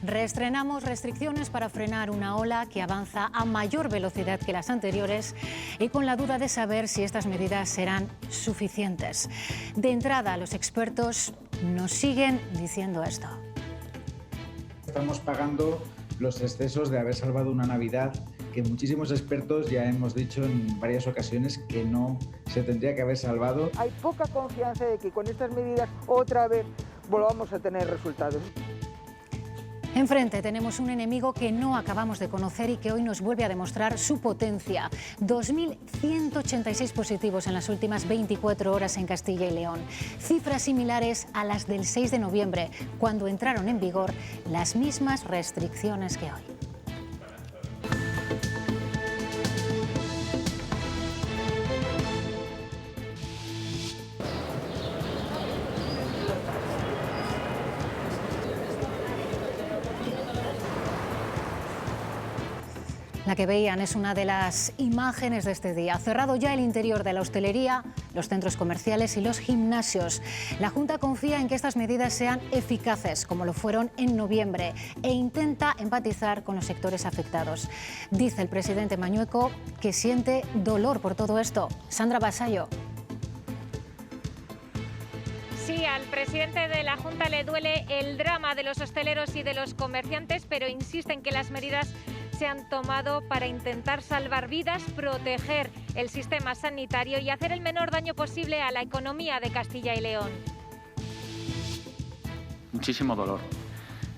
Reestrenamos restricciones para frenar una ola que avanza a mayor velocidad que las anteriores y con la duda de saber si estas medidas serán suficientes. De entrada, los expertos nos siguen diciendo esto. Estamos pagando los excesos de haber salvado una Navidad que muchísimos expertos ya hemos dicho en varias ocasiones que no se tendría que haber salvado. Hay poca confianza de que con estas medidas otra vez volvamos a tener resultados. Enfrente tenemos un enemigo que no acabamos de conocer y que hoy nos vuelve a demostrar su potencia. 2.186 positivos en las últimas 24 horas en Castilla y León. Cifras similares a las del 6 de noviembre, cuando entraron en vigor las mismas restricciones que hoy. La que veían es una de las imágenes de este día. Cerrado ya el interior de la hostelería, los centros comerciales y los gimnasios. La Junta confía en que estas medidas sean eficaces, como lo fueron en noviembre, e intenta empatizar con los sectores afectados. Dice el presidente Mañueco que siente dolor por todo esto. Sandra Basayo. Sí, al presidente de la Junta le duele el drama de los hosteleros y de los comerciantes, pero insiste en que las medidas se han tomado para intentar salvar vidas, proteger el sistema sanitario y hacer el menor daño posible a la economía de Castilla y León. Muchísimo dolor.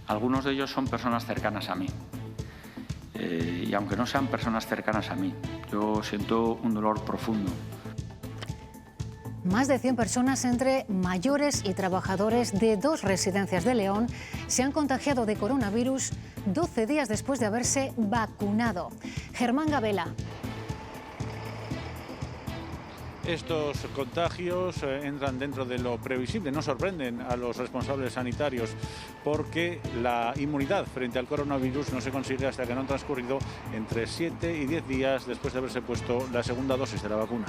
Algunos de ellos son personas cercanas a mí. Y aunque no sean personas cercanas a mí, yo siento un dolor profundo. Más de 100 personas entre mayores y trabajadores de 2 residencias de León se han contagiado de coronavirus 12 días después de haberse vacunado. Germán Gabela. Estos contagios entran dentro de lo previsible, no sorprenden a los responsables sanitarios porque la inmunidad frente al coronavirus no se consigue hasta que no han transcurrido entre 7 y 10 días después de haberse puesto la segunda dosis de la vacuna.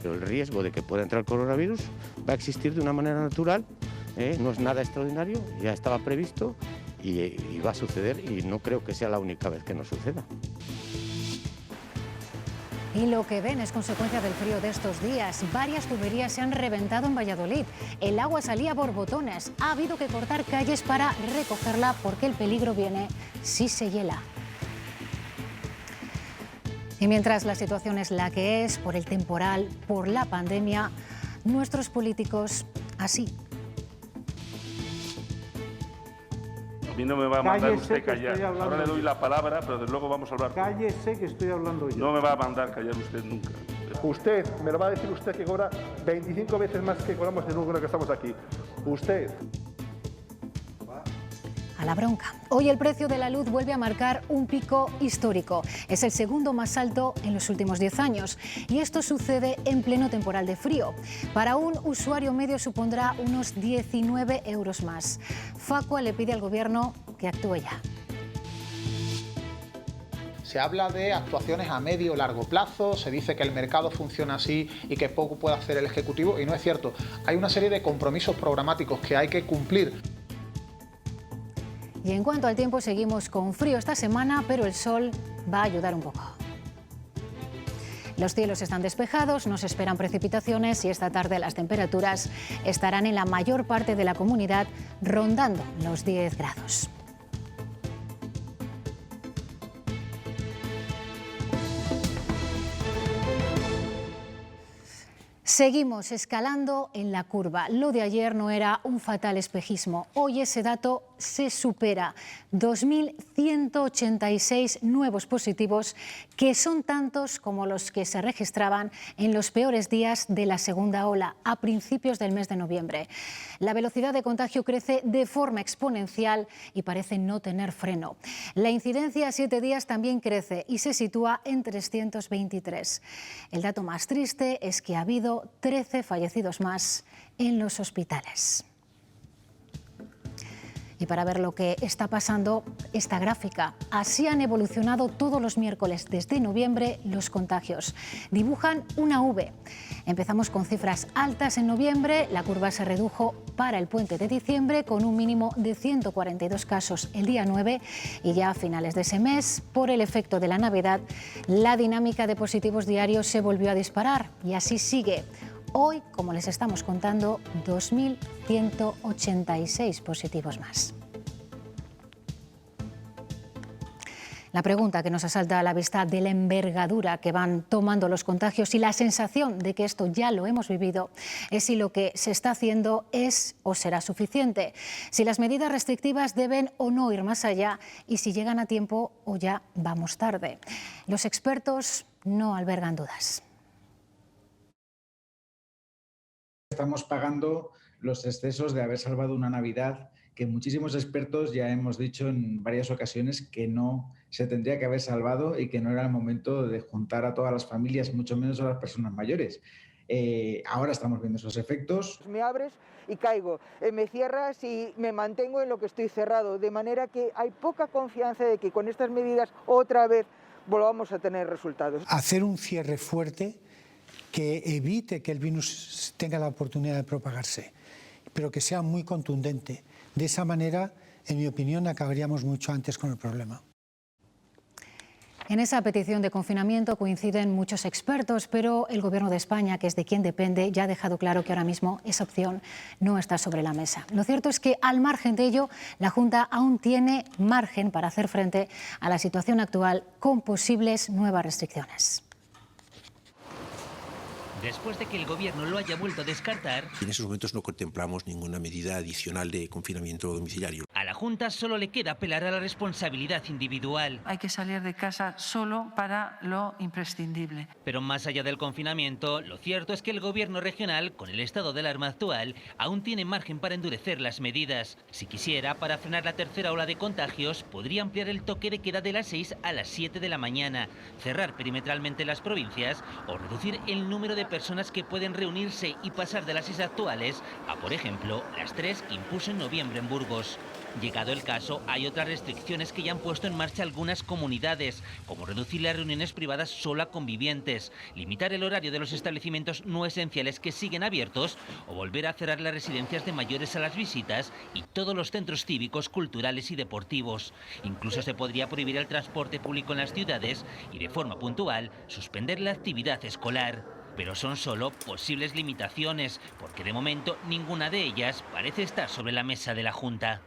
Pero el riesgo de que pueda entrar el coronavirus va a existir de una manera natural, no es nada extraordinario, ya estaba previsto y va a suceder y no creo que sea la única vez que nos suceda. Y lo que ven es consecuencia del frío de estos días. Varias tuberías se han reventado en Valladolid. El agua salía a borbotones. Ha habido que cortar calles para recogerla porque el peligro viene si se hiela. Y mientras la situación es la que es, por el temporal, por la pandemia, nuestros políticos así. A mí no me va a mandar usted callar. Ahora le doy la palabra, pero desde luego vamos a hablar. Cállese que estoy hablando yo. No me va a mandar callar usted nunca. Usted, me lo va a decir usted que cobra 25 veces más que cobramos en uno que estamos aquí. Usted. A la bronca. Hoy el precio de la luz vuelve a marcar un pico histórico. Es el segundo más alto en los últimos 10 años. Y esto sucede en pleno temporal de frío. Para un usuario medio supondrá unos 19 euros más. Facua le pide al Gobierno que actúe ya. Se habla de actuaciones a medio o largo plazo, se dice que el mercado funciona así y que poco puede hacer el Ejecutivo, y no es cierto. Hay una serie de compromisos programáticos que hay que cumplir. Y en cuanto al tiempo, seguimos con frío esta semana, pero el sol va a ayudar un poco. Los cielos están despejados, no se esperan precipitaciones y esta tarde las temperaturas estarán en la mayor parte de la comunidad rondando los 10 grados. Seguimos escalando en la curva. Lo de ayer no era un fatal espejismo. Hoy ese dato se supera. 2.186 nuevos positivos, que son tantos como los que se registraban en los peores días de la segunda ola, a principios del mes de noviembre. La velocidad de contagio crece de forma exponencial y parece no tener freno. La incidencia a 7 días también crece y se sitúa en 323. El dato más triste es que ha habido 13 fallecidos más en los hospitales. Y para ver lo que está pasando, esta gráfica. Así han evolucionado todos los miércoles desde noviembre los contagios. Dibujan una V. Empezamos con cifras altas en noviembre, la curva se redujo para el puente de diciembre con un mínimo de 142 casos el día 9 y ya a finales de ese mes, por el efecto de la Navidad, la dinámica de positivos diarios se volvió a disparar y así sigue. Hoy, como les estamos contando, 2.186 positivos más. La pregunta que nos asalta a la vista de la envergadura que van tomando los contagios y la sensación de que esto ya lo hemos vivido es si lo que se está haciendo es o será suficiente, si las medidas restrictivas deben o no ir más allá y si llegan a tiempo o ya vamos tarde. Los expertos no albergan dudas. Estamos pagando los excesos de haber salvado una Navidad que muchísimos expertos ya hemos dicho en varias ocasiones que no se tendría que haber salvado y que no era el momento de juntar a todas las familias, mucho menos a las personas mayores. Ahora estamos viendo esos efectos. Me abres y caigo, me cierras y me mantengo en lo que estoy cerrado, de manera que hay poca confianza de que con estas medidas otra vez volvamos a tener resultados. Hacer un cierre fuerte que evite que el virus tenga la oportunidad de propagarse, pero que sea muy contundente. De esa manera, en mi opinión, acabaríamos mucho antes con el problema. En esa petición de confinamiento coinciden muchos expertos, pero el Gobierno de España, que es de quien depende, ya ha dejado claro que ahora mismo esa opción no está sobre la mesa. Lo cierto es que, al margen de ello, la Junta aún tiene margen para hacer frente a la situación actual con posibles nuevas restricciones. Después de que el Gobierno lo haya vuelto a descartar, en esos momentos no contemplamos ninguna medida adicional de confinamiento domiciliario. A la Junta solo le queda apelar a la responsabilidad individual. Hay que salir de casa solo para lo imprescindible. Pero más allá del confinamiento, lo cierto es que el Gobierno regional, con el estado de alarma actual, aún tiene margen para endurecer las medidas. Si quisiera, para frenar la tercera ola de contagios, podría ampliar el toque de queda de las 6 a las 7 de la mañana, cerrar perimetralmente las provincias o reducir el número de personas que pueden reunirse y pasar de las 6 actuales a, por ejemplo, las 3 que impuso en noviembre en Burgos. Llegado el caso, hay otras restricciones que ya han puesto en marcha algunas comunidades, como reducir las reuniones privadas solo a convivientes, limitar el horario de los establecimientos no esenciales que siguen abiertos o volver a cerrar las residencias de mayores a las visitas y todos los centros cívicos, culturales y deportivos. Incluso se podría prohibir el transporte público en las ciudades y, de forma puntual, suspender la actividad escolar. Pero son solo posibles limitaciones, porque de momento ninguna de ellas parece estar sobre la mesa de la Junta.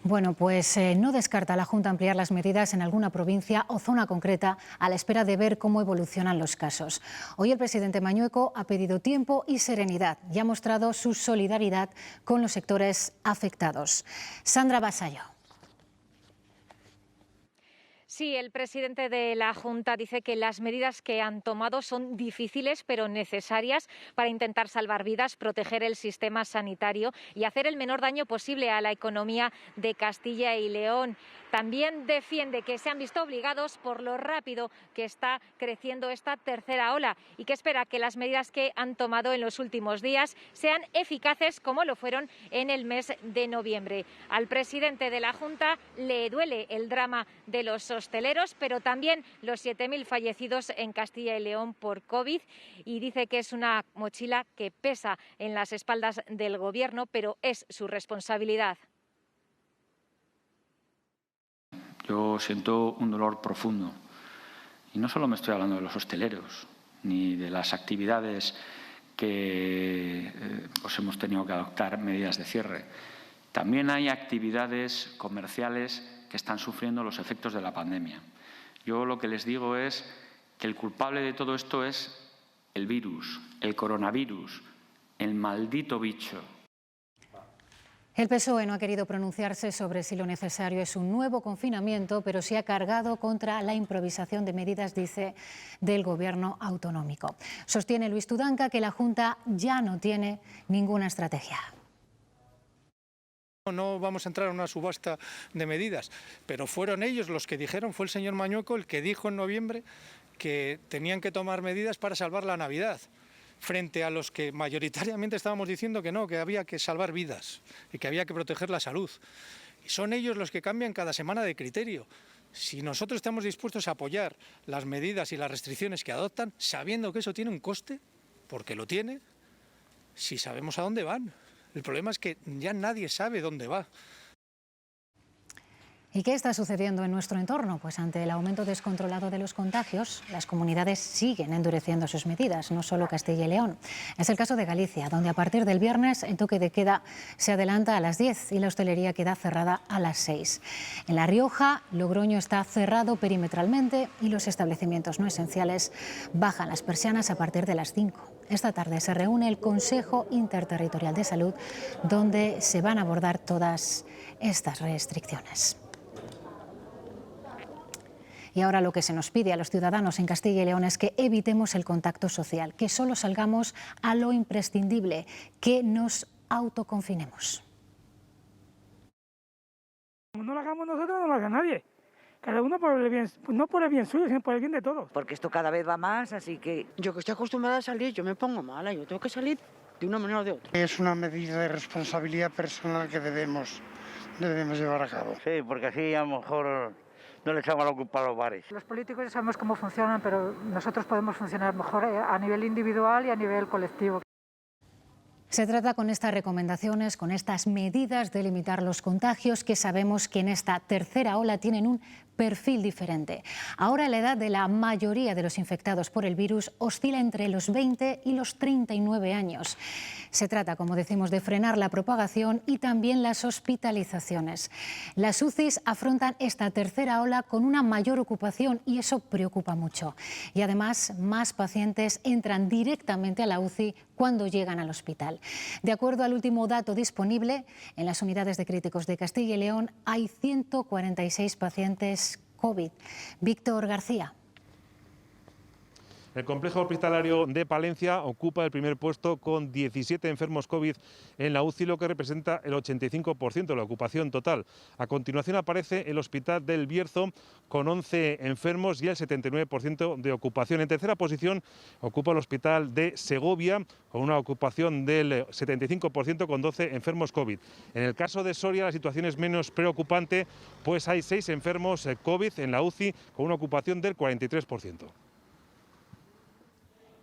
Bueno, pues no descarta la Junta ampliar las medidas en alguna provincia o zona concreta a la espera de ver cómo evolucionan los casos. Hoy el presidente Mañueco ha pedido tiempo y serenidad y ha mostrado su solidaridad con los sectores afectados. Sandra Basayo. Sí, el presidente de la Junta dice que las medidas que han tomado son difíciles pero necesarias para intentar salvar vidas, proteger el sistema sanitario y hacer el menor daño posible a la economía de Castilla y León. También defiende que se han visto obligados por lo rápido que está creciendo esta tercera ola y que espera que las medidas que han tomado en los últimos días sean eficaces como lo fueron en el mes de noviembre. Al presidente de la Junta le duele el drama de los hosteleros, pero también los 7.000 fallecidos en Castilla y León por COVID, y dice que es una mochila que pesa en las espaldas del Gobierno, pero es su responsabilidad. Yo siento un dolor profundo. Y no solo me estoy hablando de los hosteleros, ni de las actividades que pues hemos tenido que adoptar medidas de cierre. También hay actividades comerciales que están sufriendo los efectos de la pandemia. Yo lo que les digo es que el culpable de todo esto es el virus, el coronavirus, el maldito bicho. El PSOE no ha querido pronunciarse sobre si lo necesario es un nuevo confinamiento, pero sí ha cargado contra la improvisación de medidas, dice, del Gobierno autonómico. Sostiene Luis Tudanca que la Junta ya no tiene ninguna estrategia. No vamos a entrar en una subasta de medidas, pero fueron ellos los que dijeron, fue el señor Mañueco el que dijo en noviembre que tenían que tomar medidas para salvar la Navidad. frente a los que mayoritariamente estábamos diciendo que no, que había que salvar vidas y que había que proteger la salud. Y son ellos los que cambian cada semana de criterio. Si nosotros estamos dispuestos a apoyar las medidas y las restricciones que adoptan, sabiendo que eso tiene un coste, porque lo tiene, si sabemos a dónde van. El problema es que ya nadie sabe dónde va. ¿Y qué está sucediendo en nuestro entorno? Pues ante el aumento descontrolado de los contagios, las comunidades siguen endureciendo sus medidas, no solo Castilla y León. Es el caso de Galicia, donde a partir del viernes el toque de queda se adelanta a las 10 y la hostelería queda cerrada a las 6. En La Rioja, Logroño está cerrado perimetralmente y los establecimientos no esenciales bajan las persianas a partir de las 5. Esta tarde se reúne el Consejo Interterritorial de Salud, donde se van a abordar todas estas restricciones. Y ahora lo que se nos pide a los ciudadanos en Castilla y León es que evitemos el contacto social, que solo salgamos a lo imprescindible, que nos autoconfinemos. No lo hagamos nosotros, no lo haga nadie. Cada uno por el bien, no por el bien suyo, sino por el bien de todos. Porque esto cada vez va más, así que... Yo que estoy acostumbrada a salir, yo me pongo mala, yo tengo que salir de una manera o de otra. Es una medida de responsabilidad personal que debemos llevar a cabo. Sí, porque así a lo mejor no le echamos la culpa a los bares. Los políticos ya sabemos cómo funcionan, pero nosotros podemos funcionar mejor a nivel individual y a nivel colectivo. Se trata con estas recomendaciones, con estas medidas de limitar los contagios que sabemos que en esta tercera ola tienen un perfil diferente. Ahora la edad de la mayoría de los infectados por el virus oscila entre los 20 y los 39 años. Se trata, como decimos, de frenar la propagación y también las hospitalizaciones. Las UCIs afrontan esta tercera ola con una mayor ocupación y eso preocupa mucho. Y además, más pacientes entran directamente a la UCI cuando llegan al hospital. De acuerdo al último dato disponible, en las unidades de críticos de Castilla y León hay 146 pacientes COVID. Víctor García. El complejo hospitalario de Palencia ocupa el primer puesto con 17 enfermos COVID en la UCI, lo que representa el 85% de la ocupación total. A continuación aparece el Hospital del Bierzo con 11 enfermos y el 79% de ocupación. En tercera posición ocupa el Hospital de Segovia con una ocupación del 75% con 12 enfermos COVID. En el caso de Soria la situación es menos preocupante, pues hay 6 enfermos COVID en la UCI con una ocupación del 43%.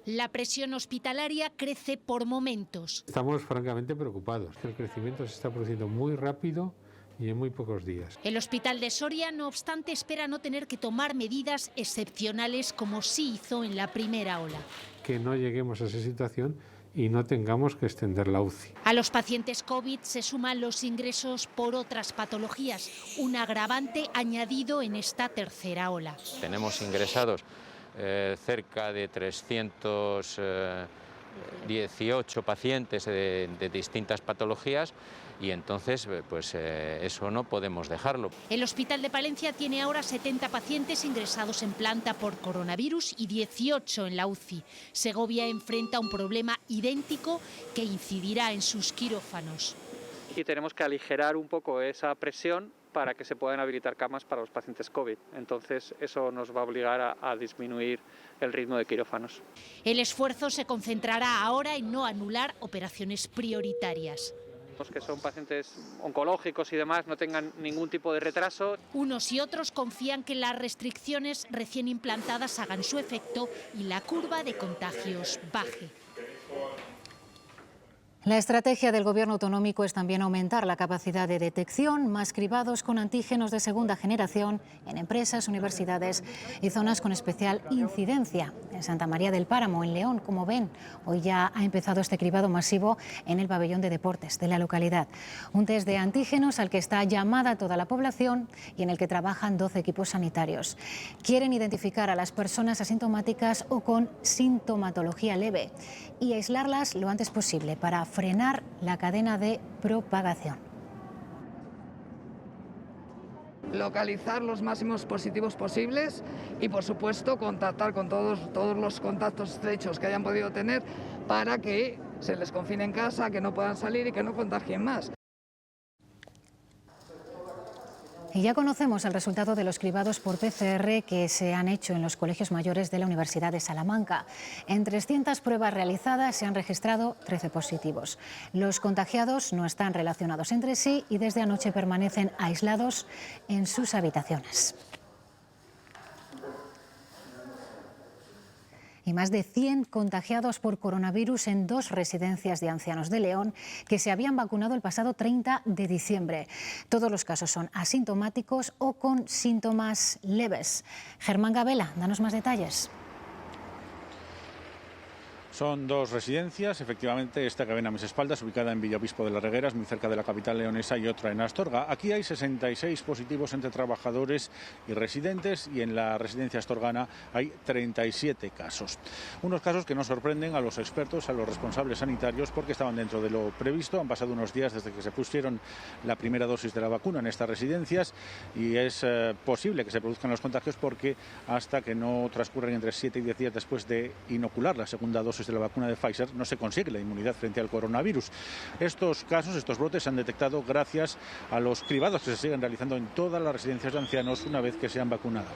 La presión hospitalaria crece por momentos. Estamos francamente preocupados. El crecimiento se está produciendo muy rápido y en muy pocos días. El Hospital de Soria, no obstante, espera no tener que tomar medidas excepcionales como sí hizo en la primera ola. Que no lleguemos a esa situación y no tengamos que extender la UCI. A los pacientes COVID se suman los ingresos por otras patologías, un agravante añadido en esta tercera ola. Tenemos ingresados cerca de 318 pacientes de distintas patologías y entonces pues eso no podemos dejarlo. El Hospital de Palencia tiene ahora 70 pacientes ingresados en planta por coronavirus y 18 en la UCI. Segovia enfrenta un problema idéntico que incidirá en sus quirófanos. Y tenemos que aligerar un poco esa presión para que se puedan habilitar camas para los pacientes COVID. Entonces, eso nos va a obligar a disminuir el ritmo de quirófanos. El esfuerzo se concentrará ahora en no anular operaciones prioritarias. Los que son pacientes oncológicos y demás no tengan ningún tipo de retraso. Unos y otros confían que las restricciones recién implantadas hagan su efecto y la curva de contagios baje. La estrategia del Gobierno autonómico es también aumentar la capacidad de detección, más cribados con antígenos de segunda generación en empresas, universidades y zonas con especial incidencia. En Santa María del Páramo, en León, como ven, hoy ya ha empezado este cribado masivo en el pabellón de deportes de la localidad. Un test de antígenos al que está llamada toda la población y en el que trabajan 12 equipos sanitarios. Quieren identificar a las personas asintomáticas o con sintomatología leve y aislarlas lo antes posible para frenar la cadena de propagación. Localizar los máximos positivos posibles y, por supuesto, contactar con todos los contactos estrechos que hayan podido tener para que se les confine en casa, que no puedan salir y que no contagien más. Y ya conocemos el resultado de los cribados por PCR que se han hecho en los colegios mayores de la Universidad de Salamanca. En 300 pruebas realizadas se han registrado 13 positivos. Los contagiados no están relacionados entre sí y desde anoche permanecen aislados en sus habitaciones. Y más de 100 contagiados por coronavirus en 2 residencias de ancianos de León que se habían vacunado el pasado 30 de diciembre. Todos los casos son asintomáticos o con síntomas leves. Germán Gabela, danos más detalles. Son 2 residencias, efectivamente, esta que ven a mis espaldas, ubicada en Villaobispo de las Regueras, muy cerca de la capital leonesa, y otra en Astorga. Aquí hay 66 positivos entre trabajadores y residentes, y en la residencia astorgana hay 37 casos. Unos casos que no sorprenden a los expertos, a los responsables sanitarios, porque estaban dentro de lo previsto. Han pasado unos días desde que se pusieron la primera dosis de la vacuna en estas residencias, y es posible que se produzcan los contagios porque hasta que no transcurren entre 7 y 10 días después de inocular la segunda dosis de la vacuna de Pfizer, no se consigue la inmunidad frente al coronavirus. Estos casos, estos brotes, se han detectado gracias a los cribados que se siguen realizando en todas las residencias de ancianos una vez que se han vacunado.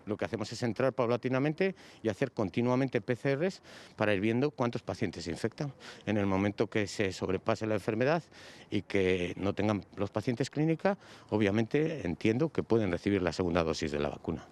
Lo que hacemos es entrar paulatinamente y hacer continuamente PCRs para ir viendo cuántos pacientes se infectan. En el momento que se sobrepase la enfermedad y que no tengan los pacientes clínica, obviamente entiendo que pueden recibir la segunda dosis de la vacuna.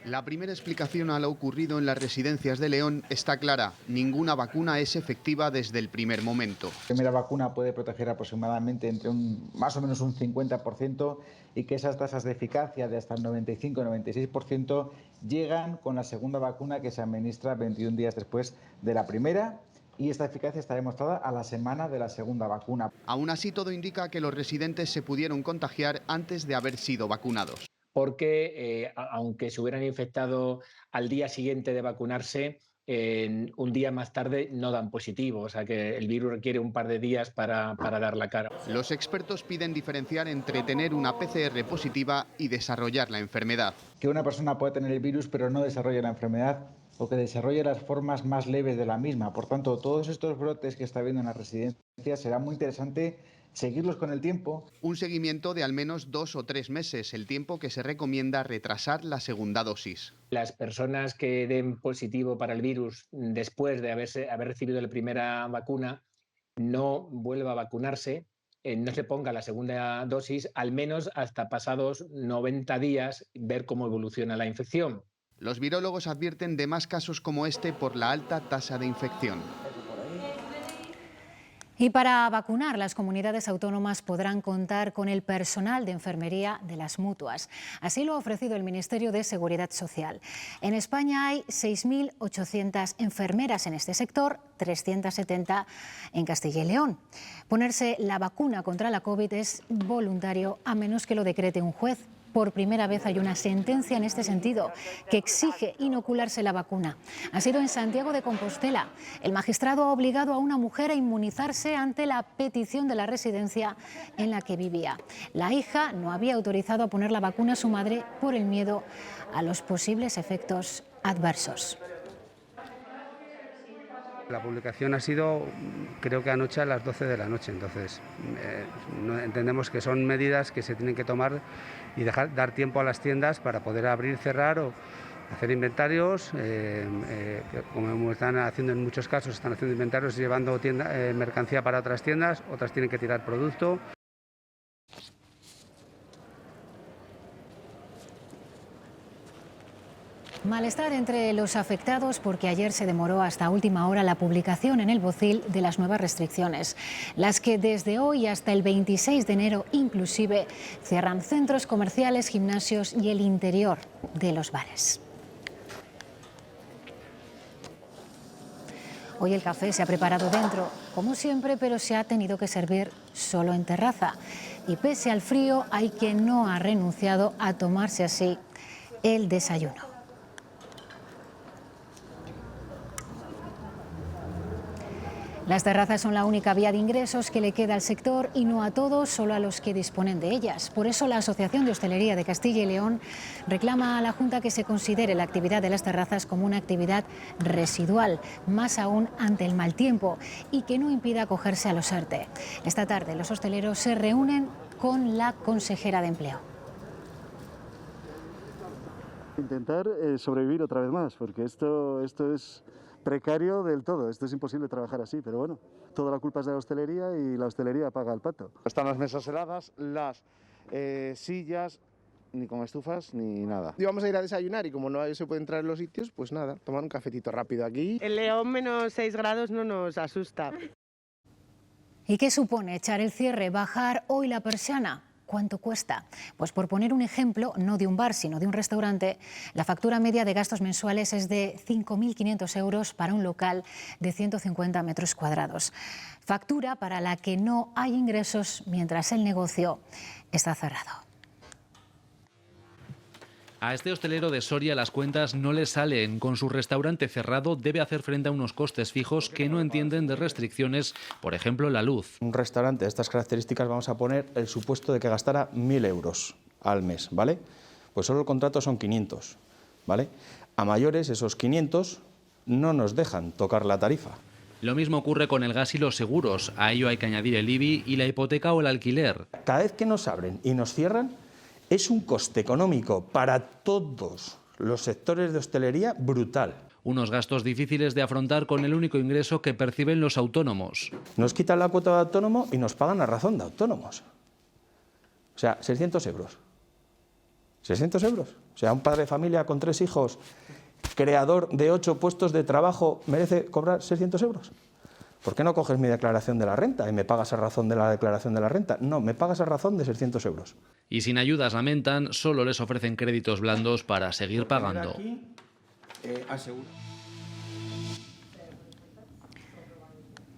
La primera explicación a lo ocurrido en las residencias de León está clara. Ninguna vacuna es efectiva desde el primer momento. La primera vacuna puede proteger aproximadamente entre más o menos un 50% y que esas tasas de eficacia de hasta el 95-96% llegan con la segunda vacuna que se administra 21 días después de la primera. Y esta eficacia está demostrada a la semana de la segunda vacuna. Aún así, todo indica que los residentes se pudieron contagiar antes de haber sido vacunados. Porque aunque se hubieran infectado al día siguiente de vacunarse, un día más tarde no dan positivo, o sea que el virus requiere un par de días para dar la cara. Los expertos piden diferenciar entre tener una PCR positiva y desarrollar la enfermedad. Que una persona puede tener el virus pero no desarrolle la enfermedad o que desarrolle las formas más leves de la misma. Por tanto, todos estos brotes que está habiendo en las residencias será muy interesante seguirlos con el tiempo. Un seguimiento de al menos 2 o 3 meses, el tiempo que se recomienda retrasar la segunda dosis. Las personas que den positivo para el virus después de haber recibido la primera vacuna no vuelva a vacunarse, no se ponga la segunda dosis, al menos hasta pasados 90 días, ver cómo evoluciona la infección. Los virólogos advierten de más casos como este por la alta tasa de infección. Y para vacunar, las comunidades autónomas podrán contar con el personal de enfermería de las mutuas. Así lo ha ofrecido el Ministerio de Seguridad Social. En España hay 6.800 enfermeras en este sector, 370 en Castilla y León. Ponerse la vacuna contra la COVID es voluntario a menos que lo decrete un juez. Por primera vez hay una sentencia en este sentido que exige inocularse la vacuna. Ha sido en Santiago de Compostela. El magistrado ha obligado a una mujer a inmunizarse ante la petición de la residencia en la que vivía. La hija no había autorizado a poner la vacuna a su madre por el miedo a los posibles efectos adversos. La publicación ha sido, creo que anoche a las 12 de la noche, entonces entendemos que son medidas que se tienen que tomar y dar tiempo a las tiendas para poder abrir, cerrar o hacer inventarios, como están haciendo en muchos casos, están haciendo inventarios llevando mercancía para otras tiendas, otras tienen que tirar producto. Malestar entre los afectados porque ayer se demoró hasta última hora la publicación en El Bocil de las nuevas restricciones, las que desde hoy hasta el 26 de enero inclusive cierran centros comerciales, gimnasios y el interior de los bares. Hoy el café se ha preparado dentro, como siempre, pero se ha tenido que servir solo en terraza. Y pese al frío, hay quien no ha renunciado a tomarse así el desayuno. Las terrazas son la única vía de ingresos que le queda al sector y no a todos, solo a los que disponen de ellas. Por eso la Asociación de Hostelería de Castilla y León reclama a la Junta que se considere la actividad de las terrazas como una actividad residual, más aún ante el mal tiempo, y que no impida acogerse a los ERTE. Esta tarde los hosteleros se reúnen con la consejera de Empleo. Intentar sobrevivir otra vez más, porque esto es precario del todo, esto es imposible trabajar así, pero bueno, toda la culpa es de la hostelería y la hostelería paga el pato. Están las mesas heladas, las sillas, ni con estufas ni nada. Íbamos a ir a desayunar y como no se puede entrar en los sitios, pues nada, tomar un cafetito rápido aquí. En León menos 6 grados no nos asusta. ¿Y qué supone echar el cierre, bajar hoy la persiana? ¿Cuánto cuesta? Pues por poner un ejemplo, no de un bar, sino de un restaurante, la factura media de gastos mensuales es de 5.500 euros para un local de 150 metros cuadrados. Factura para la que no hay ingresos mientras el negocio está cerrado. A este hostelero de Soria las cuentas no le salen. Con su restaurante cerrado debe hacer frente a unos costes fijos que no entienden de restricciones, por ejemplo la luz. Un restaurante de estas características vamos a poner el supuesto de que gastara 1.000 euros al mes, ¿vale? Pues solo el contrato son 500, ¿vale? A mayores esos 500 no nos dejan tocar la tarifa. Lo mismo ocurre con el gas y los seguros. A ello hay que añadir el IBI y la hipoteca o el alquiler. Cada vez que nos abren y nos cierran, es un coste económico para todos los sectores de hostelería brutal. Unos gastos difíciles de afrontar con el único ingreso que perciben los autónomos. Nos quitan la cuota de autónomo y nos pagan a razón de autónomos. O sea, 600 euros. 600 euros. O sea, un padre de familia con 3 hijos, creador de 8 puestos de trabajo, merece cobrar 600 euros. ¿Por qué no coges mi declaración de la renta y me pagas a razón de la declaración de la renta? No, me pagas a razón de 600 euros. Y sin ayudas, lamentan, solo les ofrecen créditos blandos para seguir pagando.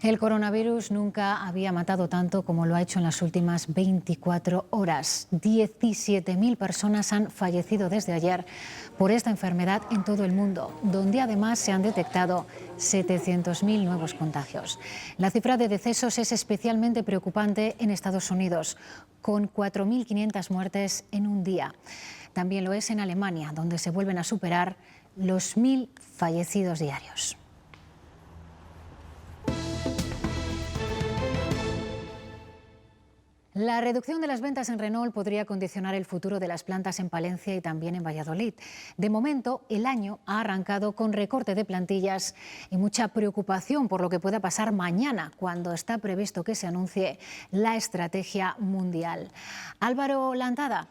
El coronavirus nunca había matado tanto como lo ha hecho en las últimas 24 horas. 17.000 personas han fallecido desde ayer por esta enfermedad en todo el mundo, donde además se han detectado 700.000 nuevos contagios. La cifra de decesos es especialmente preocupante en Estados Unidos, con 4.500 muertes en un día. También lo es en Alemania, donde se vuelven a superar los 1.000 fallecidos diarios. La reducción de las ventas en Renault podría condicionar el futuro de las plantas en Palencia y también en Valladolid. De momento, el año ha arrancado con recorte de plantillas y mucha preocupación por lo que pueda pasar mañana, cuando está previsto que se anuncie la estrategia mundial. Álvaro Lantada.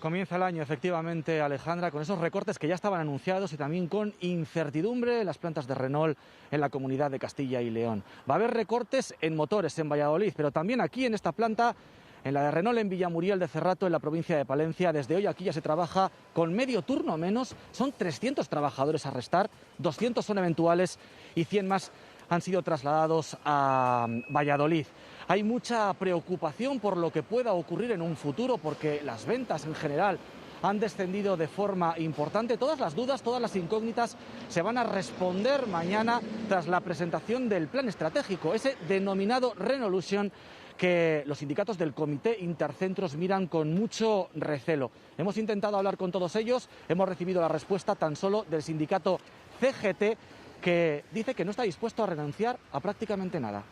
Comienza el año, efectivamente, Alejandra, con esos recortes que ya estaban anunciados y también con incertidumbre en las plantas de Renault en la comunidad de Castilla y León. Va a haber recortes en motores en Valladolid, pero también aquí en esta planta, en la de Renault en Villamuriel de Cerrato, en la provincia de Palencia. Desde hoy aquí ya se trabaja con medio turno menos. Son 300 trabajadores a restar, 200 son eventuales y 100 más han sido trasladados a Valladolid. Hay mucha preocupación por lo que pueda ocurrir en un futuro, porque las ventas en general han descendido de forma importante. Todas las dudas, todas las incógnitas se van a responder mañana tras la presentación del plan estratégico, ese denominado Renolution, que los sindicatos del Comité Intercentros miran con mucho recelo. Hemos intentado hablar con todos ellos, hemos recibido la respuesta tan solo del sindicato CGT, que dice que no está dispuesto a renunciar a prácticamente nada.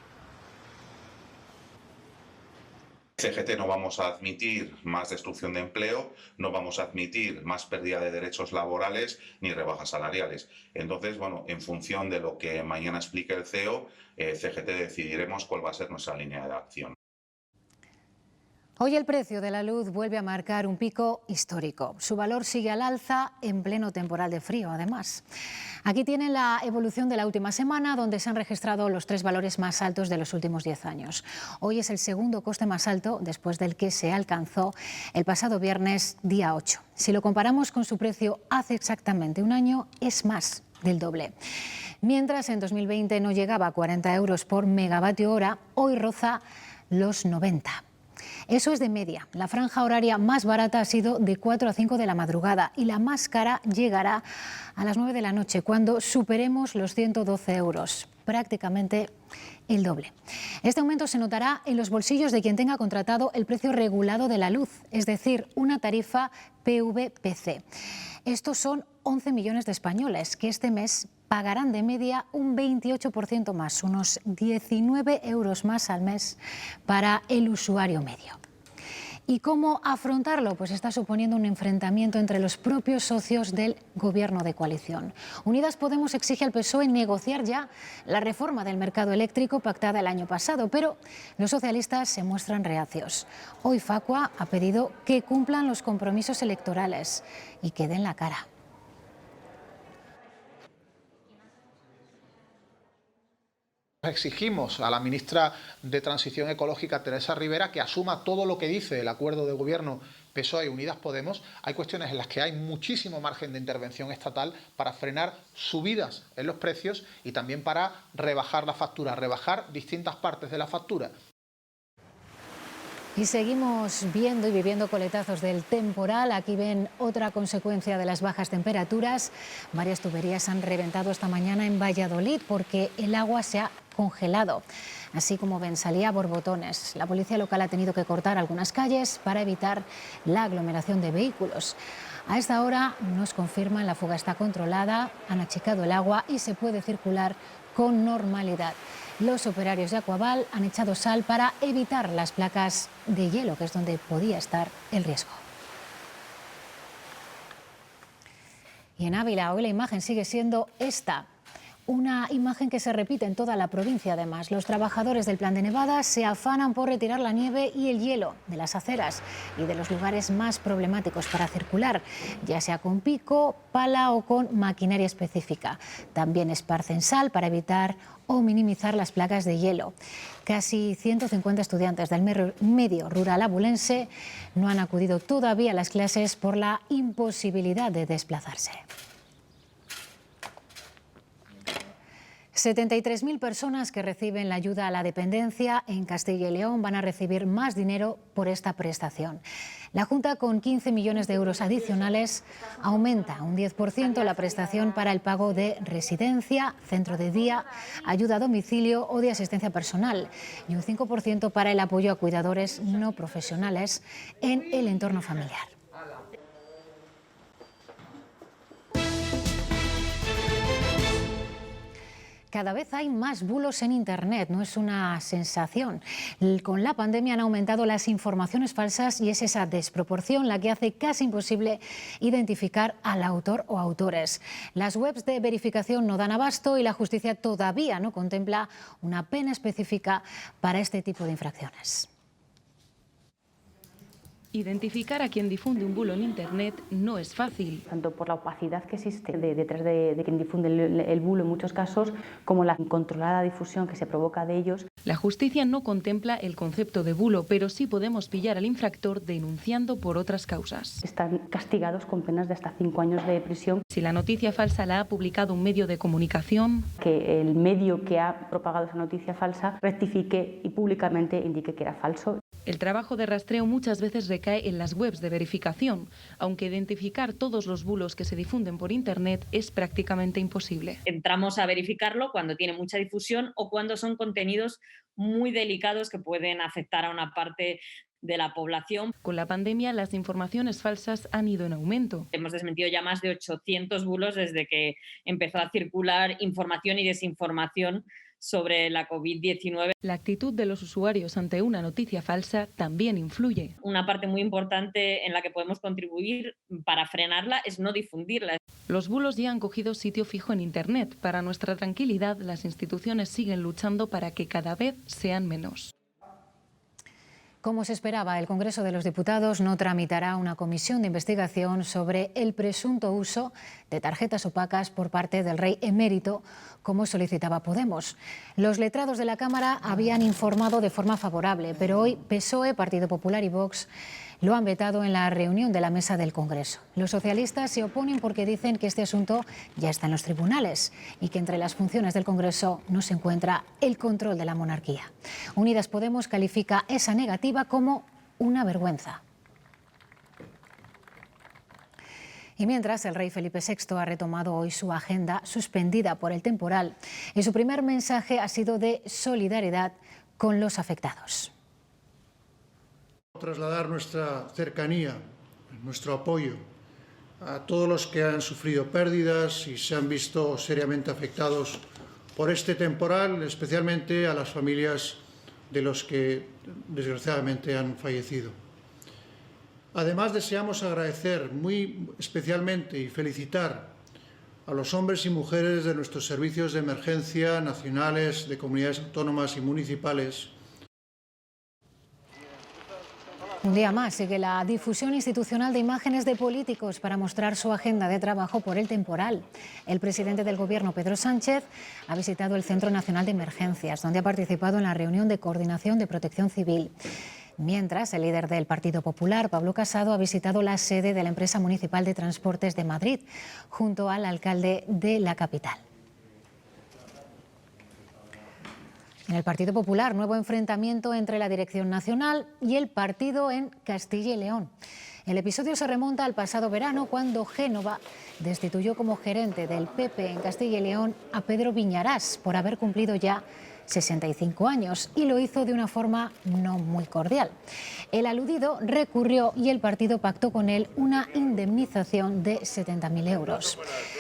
CGT no vamos a admitir más destrucción de empleo, no vamos a admitir más pérdida de derechos laborales ni rebajas salariales. Entonces, bueno, en función de lo que mañana explique el CEO, CGT decidiremos cuál va a ser nuestra línea de acción. Hoy el precio de la luz vuelve a marcar un pico histórico. Su valor sigue al alza en pleno temporal de frío, además. Aquí tienen la evolución de la última semana, donde se han registrado los 3 valores más altos de los últimos 10 años. Hoy es el segundo coste más alto después del que se alcanzó el pasado viernes, día 8. Si lo comparamos con su precio hace exactamente un año, es más del doble. Mientras en 2020 no llegaba a 40 euros por megavatio hora, hoy roza los 90. Eso es de media. La franja horaria más barata ha sido de 4 a 5 de la madrugada y la más cara llegará a las 9 de la noche, cuando superemos los 112 euros, prácticamente el doble. Este aumento se notará en los bolsillos de quien tenga contratado el precio regulado de la luz, es decir, una tarifa PVPC. Estos son 11 millones de españoles que este mes pagarán de media un 28% más, unos 19 euros más al mes para el usuario medio. ¿Y cómo afrontarlo? Pues está suponiendo un enfrentamiento entre los propios socios del Gobierno de coalición. Unidas Podemos exige al PSOE negociar ya la reforma del mercado eléctrico pactada el año pasado, pero los socialistas se muestran reacios. Hoy Facua ha pedido que cumplan los compromisos electorales y que den la cara. Exigimos a la ministra de Transición Ecológica, Teresa Rivera, que asuma todo lo que dice el acuerdo de gobierno PSOE y Unidas Podemos. Hay cuestiones en las que hay muchísimo margen de intervención estatal para frenar subidas en los precios y también para rebajar la factura, rebajar distintas partes de la factura. Y seguimos viendo y viviendo coletazos del temporal. Aquí ven otra consecuencia de las bajas temperaturas. Varias tuberías han reventado esta mañana en Valladolid porque el agua se ha congelado. Así como ven, salía a borbotones. La policía local ha tenido que cortar algunas calles para evitar la aglomeración de vehículos. A esta hora nos confirman la fuga está controlada, han achicado el agua y se puede circular con normalidad. Los operarios de Aquaval han echado sal para evitar las placas de hielo, que es donde podía estar el riesgo. Y en Ávila hoy la imagen sigue siendo esta. Una imagen que se repite en toda la provincia además. Los trabajadores del Plan de Nevada se afanan por retirar la nieve y el hielo de las aceras y de los lugares más problemáticos para circular, ya sea con pico, pala o con maquinaria específica. También esparcen sal para evitar o minimizar las placas de hielo. Casi 150 estudiantes del medio rural abulense no han acudido todavía a las clases por la imposibilidad de desplazarse. 73.000 personas que reciben la ayuda a la dependencia en Castilla y León van a recibir más dinero por esta prestación. La Junta, con 15 millones de euros adicionales, aumenta un 10% la prestación para el pago de residencia, centro de día, ayuda a domicilio o de asistencia personal y un 5% para el apoyo a cuidadores no profesionales en el entorno familiar. Cada vez hay más bulos en Internet, no es una sensación. Con la pandemia han aumentado las informaciones falsas y es esa desproporción la que hace casi imposible identificar al autor o autores. Las webs de verificación no dan abasto y la justicia todavía no contempla una pena específica para este tipo de infracciones. Identificar a quien difunde un bulo en Internet no es fácil. Tanto por la opacidad que existe detrás de quien difunde el bulo en muchos casos, como la incontrolada difusión que se provoca de ellos. La justicia no contempla el concepto de bulo, pero sí podemos pillar al infractor denunciando por otras causas. Están castigados con penas de hasta 5 años de prisión. Si la noticia falsa la ha publicado un medio de comunicación, que el medio que ha propagado esa noticia falsa rectifique y públicamente indique que era falso. El trabajo de rastreo muchas veces recae en las webs de verificación, aunque identificar todos los bulos que se difunden por Internet es prácticamente imposible. Entramos a verificarlo cuando tiene mucha difusión o cuando son contenidos muy delicados que pueden afectar a una parte de la población. Con la pandemia, las informaciones falsas han ido en aumento. Hemos desmentido ya más de 800 bulos desde que empezó a circular información y desinformación sobre la COVID-19. La actitud de los usuarios ante una noticia falsa también influye. Una parte muy importante en la que podemos contribuir para frenarla es no difundirla. Los bulos ya han cogido sitio fijo en Internet. Para nuestra tranquilidad, las instituciones siguen luchando para que cada vez sean menos. Como se esperaba, el Congreso de los Diputados no tramitará una comisión de investigación sobre el presunto uso de tarjetas opacas por parte del rey emérito, como solicitaba Podemos. Los letrados de la Cámara habían informado de forma favorable, pero hoy PSOE, Partido Popular y Vox lo han vetado en la reunión de la mesa del Congreso. Los socialistas se oponen porque dicen que este asunto ya está en los tribunales y que entre las funciones del Congreso no se encuentra el control de la monarquía. Unidas Podemos califica esa negativa como una vergüenza. Y mientras, el rey Felipe VI ha retomado hoy su agenda suspendida por el temporal y su primer mensaje ha sido de solidaridad con los afectados. Trasladar nuestra cercanía, nuestro apoyo a todos los que han sufrido pérdidas y se han visto seriamente afectados por este temporal, especialmente a las familias de los que desgraciadamente han fallecido. Además, deseamos agradecer muy especialmente y felicitar a los hombres y mujeres de nuestros servicios de emergencia nacionales, de comunidades autónomas y municipales. Un día más sigue la difusión institucional de imágenes de políticos para mostrar su agenda de trabajo por el temporal. El presidente del Gobierno, Pedro Sánchez, ha visitado el Centro Nacional de Emergencias, donde ha participado en la reunión de coordinación de Protección Civil. Mientras, el líder del Partido Popular, Pablo Casado, ha visitado la sede de la empresa municipal de transportes de Madrid, junto al alcalde de la capital. En el Partido Popular, nuevo enfrentamiento entre la dirección nacional y el partido en Castilla y León. El episodio se remonta al pasado verano, cuando Génova destituyó como gerente del PP en Castilla y León a Pedro Viñarás por haber cumplido ya 65 años, y lo hizo de una forma no muy cordial. El aludido recurrió y el partido pactó con él una indemnización de 70.000 euros.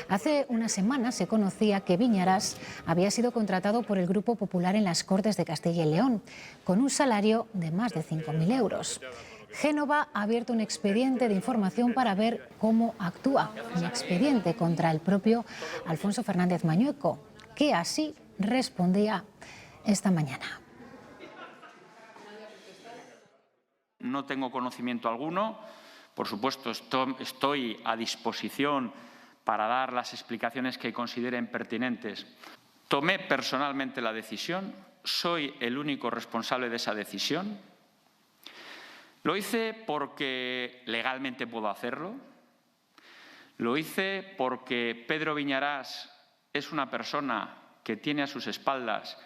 Hace una semana se conocía que Viñarás había sido contratado por el Grupo Popular en las Cortes de Castilla y León, con un salario de más de 5.000 euros. Génova ha abierto un expediente de información para ver cómo actúa, un expediente contra el propio Alfonso Fernández Mañueco, que así respondía esta mañana. No tengo conocimiento alguno. Por supuesto, estoy a disposición para dar las explicaciones que consideren pertinentes. Tomé personalmente la decisión, soy el único responsable de esa decisión. Lo hice porque legalmente puedo hacerlo. Lo hice porque Pedro Viñarás es una persona que tiene a sus espaldas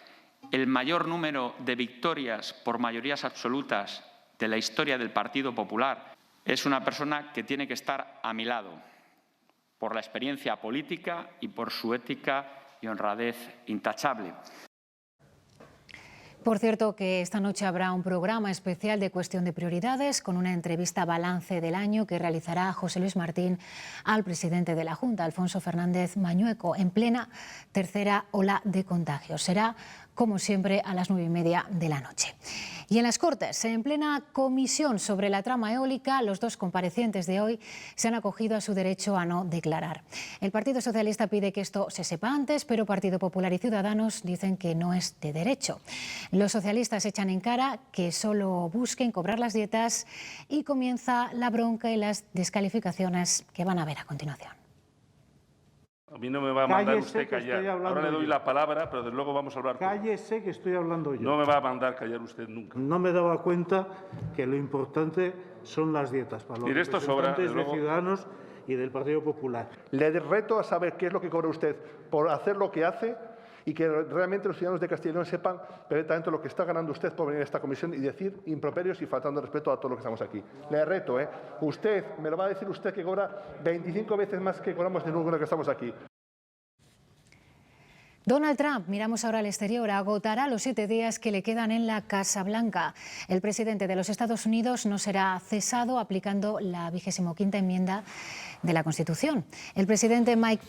el mayor número de victorias por mayorías absolutas de la historia del Partido Popular. Es una persona que tiene que estar a mi lado, por la experiencia política y por su ética y honradez intachable. Por cierto, que esta noche habrá un programa especial de Cuestión de Prioridades, con una entrevista balance del año que realizará José Luis Martín al presidente de la Junta, Alfonso Fernández Mañueco, en plena tercera ola de contagios. Será, como siempre, a las 9:30 de la noche. Y en las Cortes, en plena comisión sobre la trama eólica, los dos comparecientes de hoy se han acogido a su derecho a no declarar. El Partido Socialista pide que esto se sepa antes, pero Partido Popular y Ciudadanos dicen que no es de derecho. Los socialistas echan en cara que solo busquen cobrar las dietas, y comienza la bronca y las descalificaciones que van a ver a continuación. A mí no me va a mandar usted callar. Ahora le doy la palabra, pero desde luego vamos a hablar. Cállese, que estoy hablando yo. No me va a mandar callar usted nunca. No me daba cuenta que lo importante son las dietas para los representantes de Ciudadanos y del Partido Popular. Le reto a saber qué es lo que cobra usted por hacer lo que hace, y que realmente los ciudadanos de Castilla y León sepan perfectamente lo que está ganando usted por venir a esta comisión y decir improperios y faltando respeto a todos los que estamos aquí. Le reto, usted, me lo va a decir usted, que cobra 25 veces más que cobramos de ninguno que estamos aquí. Donald Trump, miramos ahora al exterior, agotará los 7 días que le quedan en la Casa Blanca. El presidente de los Estados Unidos no será cesado aplicando la 25ª enmienda de la Constitución. El vicepresidente Mike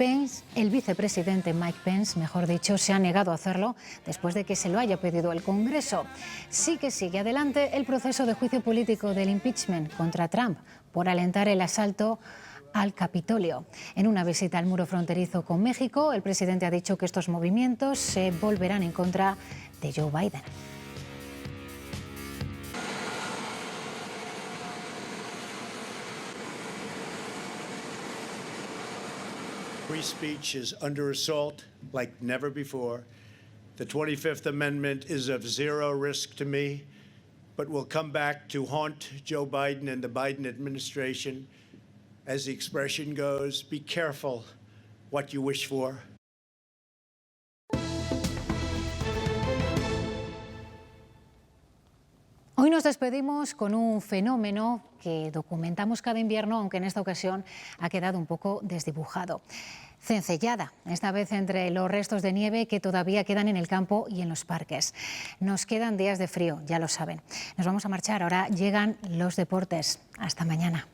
Pence, mejor dicho, se ha negado a hacerlo después de que se lo haya pedido el Congreso. Sí que sigue adelante el proceso de juicio político del impeachment contra Trump por alentar el asalto al Capitolio. En una visita al muro fronterizo con México, el presidente ha dicho que estos movimientos se volverán en contra de Joe Biden. Free speech is under assault like never before. The 25th Amendment is of zero risk to me, but will come back to haunt Joe Biden and the Biden administration. As the expression goes, be careful what you wish for. Hoy Hoy nos despedimos con un fenómeno que documentamos cada invierno, aunque en esta ocasión ha quedado un poco desdibujado. Cencellada, esta vez entre los restos de nieve que todavía quedan en el campo y en los parques. Nos quedan días de frío, ya lo saben. Nos vamos a marchar, ahora llegan los deportes. Hasta mañana.